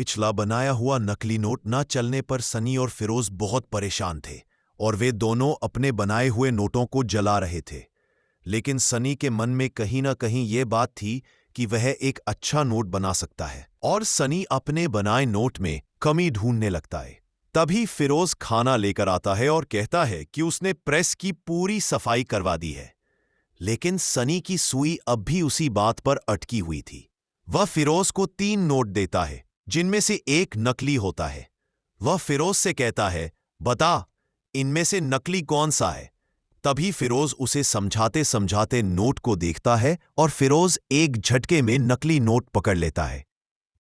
पिछला बनाया हुआ नकली नोट न चलने पर सनी और फिरोज बहुत परेशान थे और वे दोनों अपने बनाए हुए नोटों को जला रहे थे। लेकिन सनी के मन में कहीं ना कहीं ये बात थी कि वह एक अच्छा नोट बना सकता है और सनी अपने बनाए नोट में कमी ढूंढने लगता है। तभी फिरोज खाना लेकर आता है और कहता है कि उसने प्रेस की पूरी सफाई करवा दी है। लेकिन सनी की सुई अब भी उसी बात पर अटकी हुई थी। वह फिरोज को 3 नोट देता है जिनमें से एक नकली होता है। वह फिरोज से कहता है, बता इनमें से नकली कौन सा है। तभी फिरोज उसे समझाते समझाते नोट को देखता है और फिरोज एक झटके में नकली नोट पकड़ लेता है।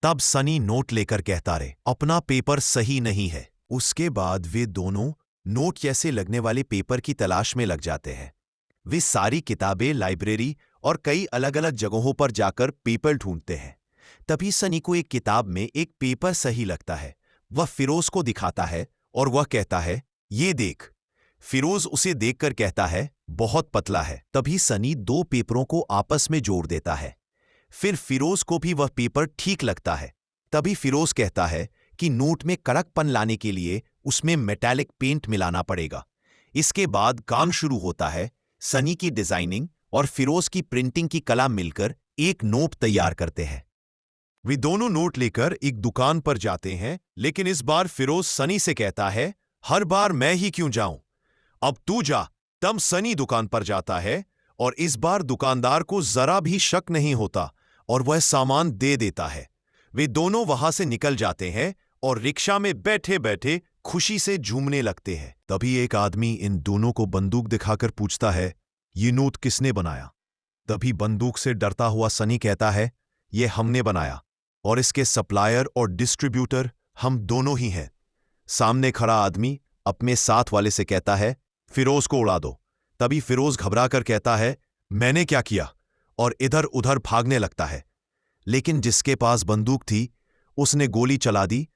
तब सनी नोट लेकर कहता है, अपना पेपर सही नहीं है। उसके बाद वे दोनों नोट जैसे लगने वाले पेपर की तलाश में लग जाते हैं। वे सारी किताबें, लाइब्रेरी और कई अलग अलग जगहों पर जाकर पेपर ढूंढते हैं। तभी सनी को एक किताब में एक पेपर सही लगता है। वह फिरोज को दिखाता है और वह कहता है, ये देख। फिरोज उसे देखकर कहता है, बहुत पतला है। तभी सनी 2 पेपरों को आपस में जोड़ देता है। फिर फिरोज को भी वह पेपर ठीक लगता है। तभी फिरोज कहता है कि नोट में कड़कपन लाने के लिए उसमें मेटालिक पेंट मिलाना पड़ेगा। इसके बाद काम शुरू होता है। सनी की डिजाइनिंग और फिरोज की प्रिंटिंग की कला मिलकर एक नोट तैयार करते हैं। वे दोनों नोट लेकर एक दुकान पर जाते हैं, लेकिन इस बार फिरोज सनी से कहता है, हर बार मैं ही क्यों जाऊं, अब तू जा। तब सनी दुकान पर जाता है और इस बार दुकानदार को जरा भी शक नहीं होता और वह सामान दे देता है। वे दोनों वहां से निकल जाते हैं और रिक्शा में बैठे बैठे खुशी से झूमने लगते हैं। तभी एक आदमी इन दोनों को बंदूक दिखाकर पूछता है, ये नोट किसने बनाया। तभी बंदूक से डरता हुआ सनी कहता है, ये हमने बनाया और इसके सप्लायर और डिस्ट्रीब्यूटर हम दोनों ही हैं। सामने खड़ा आदमी अपने साथ वाले से कहता है, फिरोज को उड़ा दो। तभी फिरोज घबराकर कहता है, मैंने क्या किया, और इधर उधर भागने लगता है। लेकिन जिसके पास बंदूक थी उसने गोली चला दी